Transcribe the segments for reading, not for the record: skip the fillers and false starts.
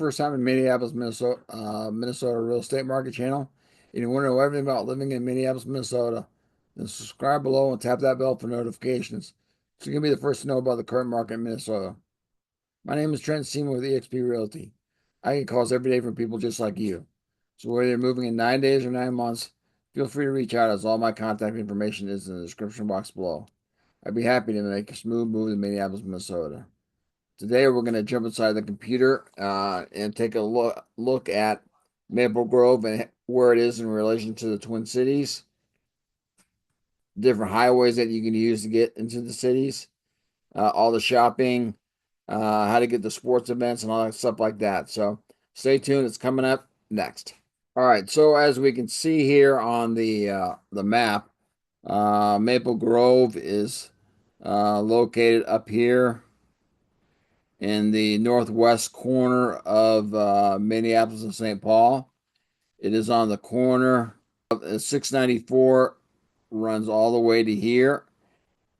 First time in Minneapolis, Minnesota, Minnesota real estate market channel. And you want to know everything about living in Minneapolis, Minnesota, then subscribe below and tap that bell for notifications. So you can be the first to know about the current market in Minnesota. My name is Trent Seaman with eXp Realty. I get calls every day from people just like you. So whether you're moving in 9 days or 9 months, feel free to reach out as all my contact information is in the description box below. I'd be happy to make a smooth move to Minneapolis, Minnesota. Today we're going to jump inside the computer and take a look at Maple Grove and where it is in relation to the Twin Cities, different highways that you can use to get into the cities, all the shopping, how to get the sports events and all that stuff like that. So stay tuned. It's coming up next. All right. So as we can see here on the map, Maple Grove is located up here in the northwest corner of Minneapolis and St. Paul. It is on the corner of 694 runs all the way to here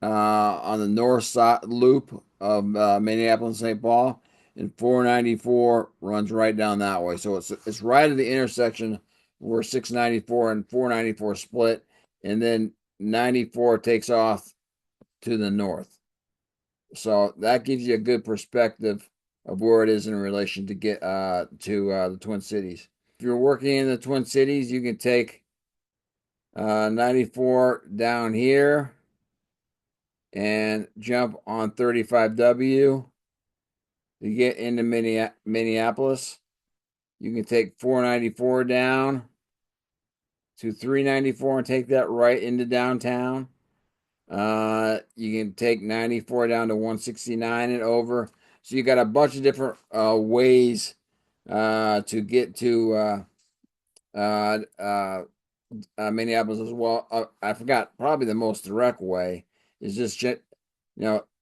on the north side loop of Minneapolis and St. Paul, and 494 runs right down that way. So it's right at the intersection where 694 and 494 split, and then 94 takes off to the north. So that gives you a good perspective of where it is in relation to get to the Twin Cities. If you're working in the Twin Cities, you can take 94 down here and jump on 35W to get into Minneapolis. You can take 494 down to 394 and take that right into downtown. You can take 94 down to 169 and over. So you got a bunch of different ways to get to Minneapolis as well. I forgot, probably the most direct way is just,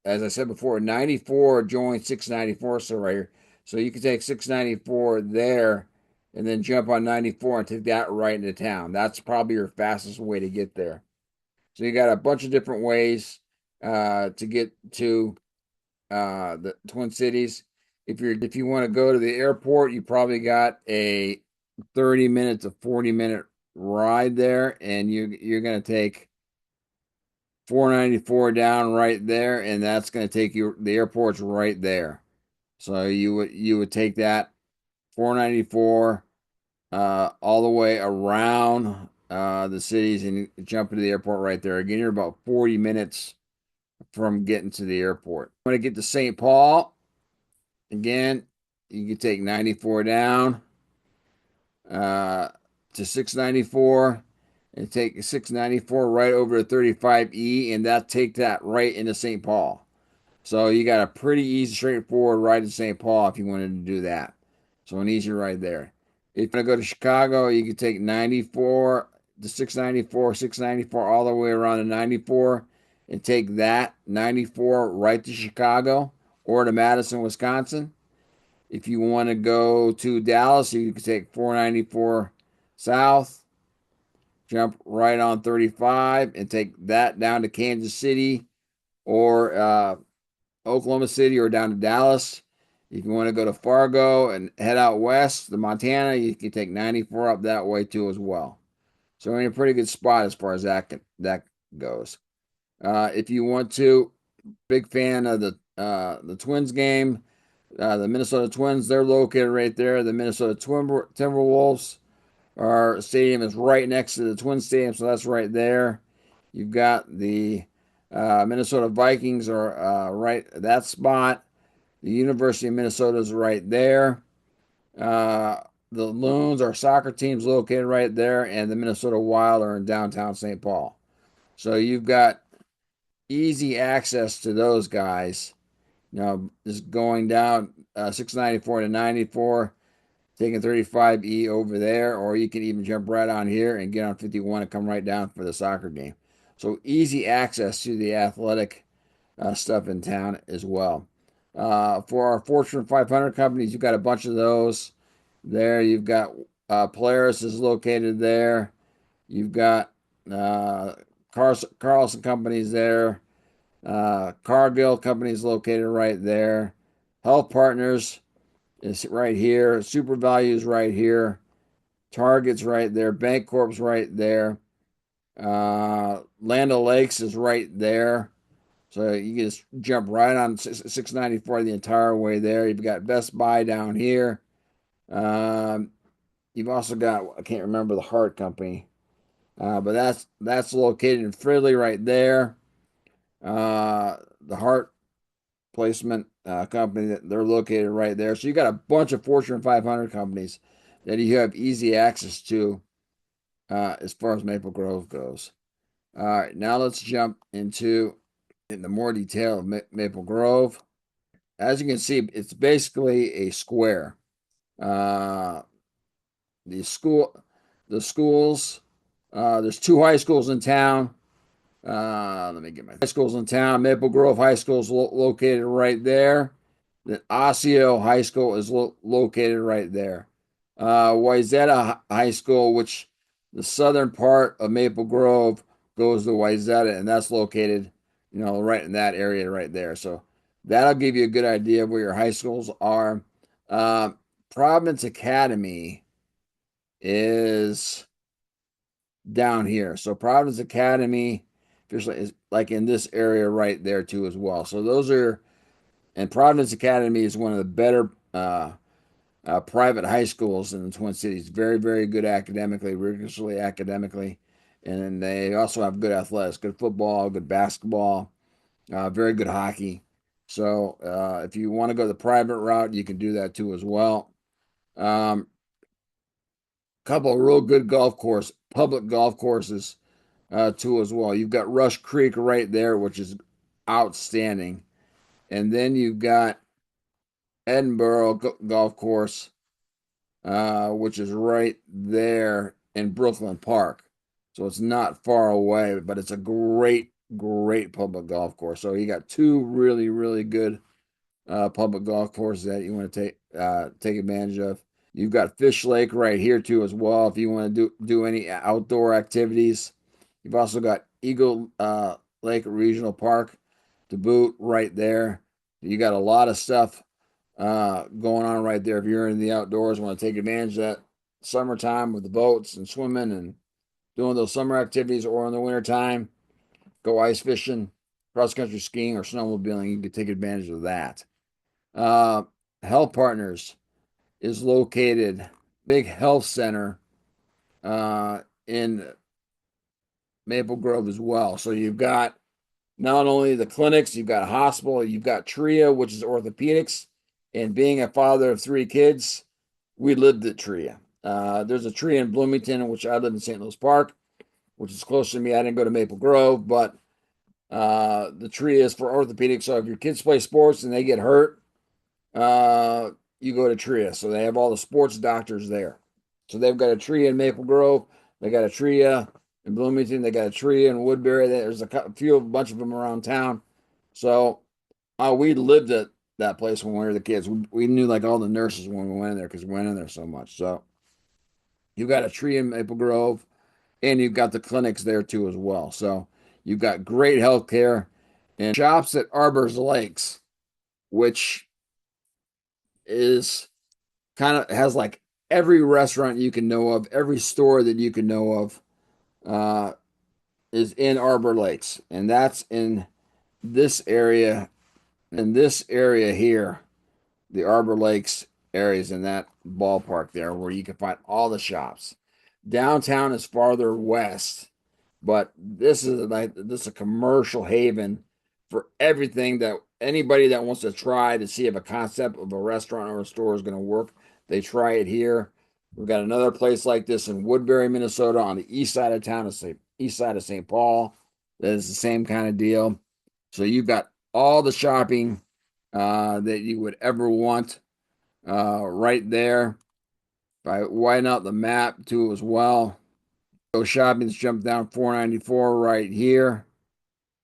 as I said before, 94 joins 694, so right here. So you can take 694 there and then jump on 94 and take that right into town. That's probably your fastest way to get there. So you got a bunch of different ways to get to the Twin Cities. If you want to go to the airport, you probably got a 30 minute to 40 minute ride there, and you're going to take 494 down right there, and that's going to take you. The airport's right there, so you would take that 494 all the way around the cities and jump into the airport right there. Again, you're about 40 minutes from getting to the airport. When I get to St. Paul, again, you can take 94 down to 694 and take 694 right over to 35E, and that take that right into St. Paul. So you got a pretty easy, straightforward ride to St. Paul if you wanted to do that. So an easy ride there. If you want to go to Chicago, you can take 94 to 694, 694 all the way around to 94 and take that 94 right to Chicago or to Madison, Wisconsin. If you want to go to Dallas, you can take 494 south, jump right on 35 and take that down to Kansas City or Oklahoma City or down to Dallas. If you want to go to Fargo and head out west to Montana, you can take 94 up that way too as well. So we're in a pretty good spot as far as that goes. If you want to, big fan of the Twins game, the Minnesota Twins, they're located right there. The Minnesota Timberwolves, our stadium is right next to the Twin Stadium, so that's right there. You've got the Minnesota Vikings are right at that spot. The University of Minnesota is right there. The Loons, our soccer team's located right there, and the Minnesota Wild are in downtown St. Paul. So you've got easy access to those guys. Just going down 694 to 94, taking 35E over there, or you can even jump right on here and get on 51 and come right down for the soccer game. So easy access to the athletic stuff in town as well. For our Fortune 500 companies, you've got a bunch of those there. You've got Polaris is located there. You've got Carlson companies there. Cargill companies located right there. Health Partners is right here. Super Value is right here. Target's right there. Bancorp's right there. Land O'Lakes is right there. So you can just jump right on 694 the entire way there. You've got Best Buy down here. Um, you've also got, I can't remember the Hart Company, but that's located in Fridley right there. The Hart Placement Company, that they're located right there. So you got a bunch of Fortune 500 companies that you have easy access to as far as Maple Grove goes. All right, now let's jump into more detail of Maple Grove. As you can see, it's basically a square. Uh, the school, the schools. There's two high schools in town. Let me get my high schools in town. Maple Grove High School is located right there. Then Osseo High School is located right there. Wayzata High School, which the southern part of Maple Grove goes to Wayzata, and that's located, right in that area right there. So that'll give you a good idea of where your high schools are. Uh, Providence Academy is down here. So Providence Academy is like in this area right there too as well. So those are, and Providence Academy is one of the better private high schools in the Twin Cities. Very, very good academically, rigorously academically. And then they also have good athletics, good football, good basketball, very good hockey. So if you want to go the private route, you can do that too as well. Couple of real good public golf courses too as well. You've got Rush Creek right there, which is outstanding, and then you've got Edinburgh Golf Course, which is right there in Brooklyn Park. So it's not far away, but it's a great, great public golf course. So you got two really, really good public golf courses that you want to take advantage of. You've got Fish Lake right here too as well. If you want to do any outdoor activities, you've also got Eagle Lake Regional Park to boot right there. You got a lot of stuff going on right there. If you're in the outdoors, want to take advantage of that summertime with the boats and swimming and doing those summer activities, or in the wintertime, go ice fishing, cross country skiing, or snowmobiling. You can take advantage of that. Uh, Health Partners is located big health center in Maple Grove as well. So you've got not only the clinics, you've got a hospital, you've got TRIA, which is orthopedics. And being a father of three kids, we lived at TRIA. There's a TRIA in Bloomington, which I live in St. Louis Park, which is close to me. I didn't go to Maple Grove, but the TRIA is for orthopedics. So if your kids play sports and they get hurt, uh, you go to TRIA. So they have all the sports doctors there. So they've got a TRIA in Maple Grove. They got a TRIA in Bloomington. They got a TRIA in Woodbury. There's a bunch of them around town. So we lived at that place when we were the kids. We knew like all the nurses when we went in there because we went in there so much. So you've got a TRIA in Maple Grove, and you've got the clinics there too as well. So you've got great health care and shops at Arbor's Lakes, which is kind of has like every restaurant you can know of, every store that you can know of, uh, is in Arbor Lakes, and that's in this area. In this area here, the Arbor Lakes areas in that ballpark there, where you can find all the shops. Downtown is farther west, but this is a commercial haven for everything that anybody that wants to try to see if a concept of a restaurant or a store is going to work. They try it here. We've got another place like this in Woodbury, Minnesota, on the east side of town, east side of St. Paul. That is the same kind of deal. So you've got all the shopping that you would ever want right there. If I widen out the map too as well. Go shopping's jump down 494 right here.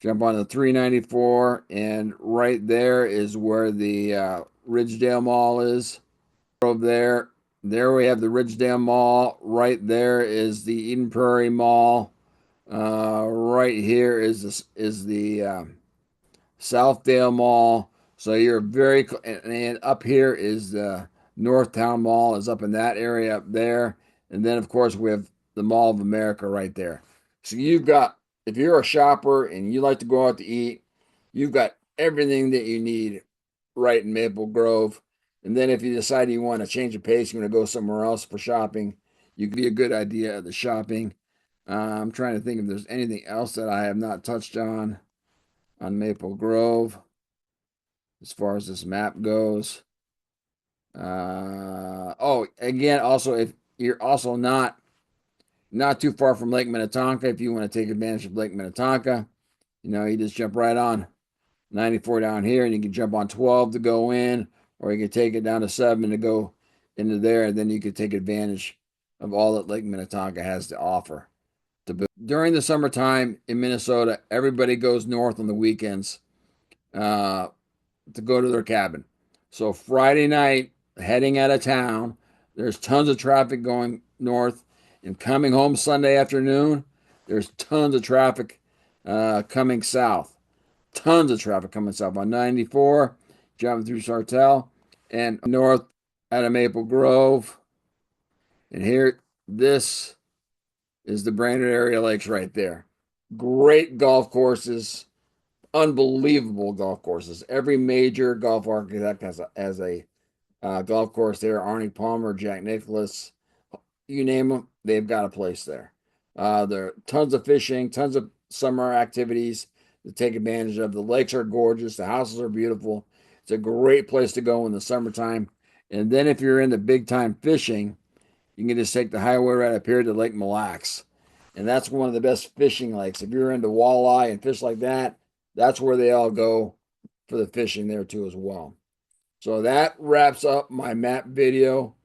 Jump on the 394, and right there is where the Ridgedale Mall is. Over there we have the Ridgedale Mall. Right there is the Eden Prairie Mall. Right here is the Southdale Mall. So you're and up here is the Northtown Mall is up in that area up there. And then, of course, we have the Mall of America right there. So you've got, if you're a shopper and you like to go out to eat, you've got everything that you need right in Maple Grove. And then if you decide you want to change of pace, you want to go somewhere else for shopping, you can be a good idea of the shopping. I'm trying to think if there's anything else that I have not touched on Maple Grove as far as this map goes. Oh, again, also if you're also not too far from Lake Minnetonka, if you want to take advantage of Lake Minnetonka, you just jump right on 94 down here, and you can jump on 12 to go in, or you can take it down to 7 to go into there, and then you can take advantage of all that Lake Minnetonka has to offer. During the summertime in Minnesota, everybody goes north on the weekends uh, to go to their cabin. So Friday night, heading out of town, there's tons of traffic going north, and coming home Sunday afternoon, there's tons of traffic coming south. Tons of traffic coming south on 94, jumping through Sartell, and north out of Maple Grove. And here, this is the Brainerd Area Lakes right there. Great golf courses, unbelievable golf courses. Every major golf architect has a golf course there. Arnie Palmer, Jack Nicklaus, you name them, they've got a place there. There are tons of fishing, tons of summer activities to take advantage of. The lakes are gorgeous. The houses are beautiful. It's a great place to go in the summertime. And then if you're into big time fishing, you can just take the highway right up here to Lake Mille Lacs. And that's one of the best fishing lakes. If you're into walleye and fish like that, that's where they all go for the fishing there too as well. So that wraps up my map video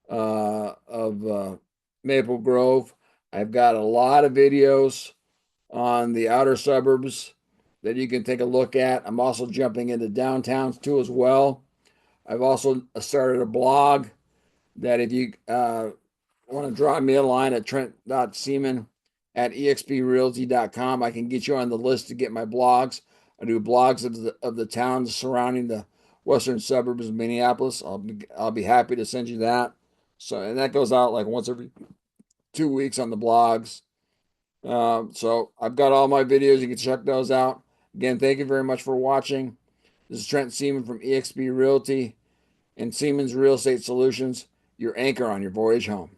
of Maple Grove. I've got a lot of videos on the outer suburbs that you can take a look at. I'm also jumping into downtowns too as well. I've also started a blog that if you want to drop me a line at trent.seaman@exprealty.com, I can get you on the list to get my blogs. I do blogs of the towns surrounding the western suburbs of Minneapolis. I'll be happy to send you that. So, and that goes out like once every 2 weeks on the blogs. So I've got all my videos. You can check those out. Again, thank you very much for watching. This is Trent Seaman from eXp Realty and Seaman's Real Estate Solutions, your anchor on your voyage home.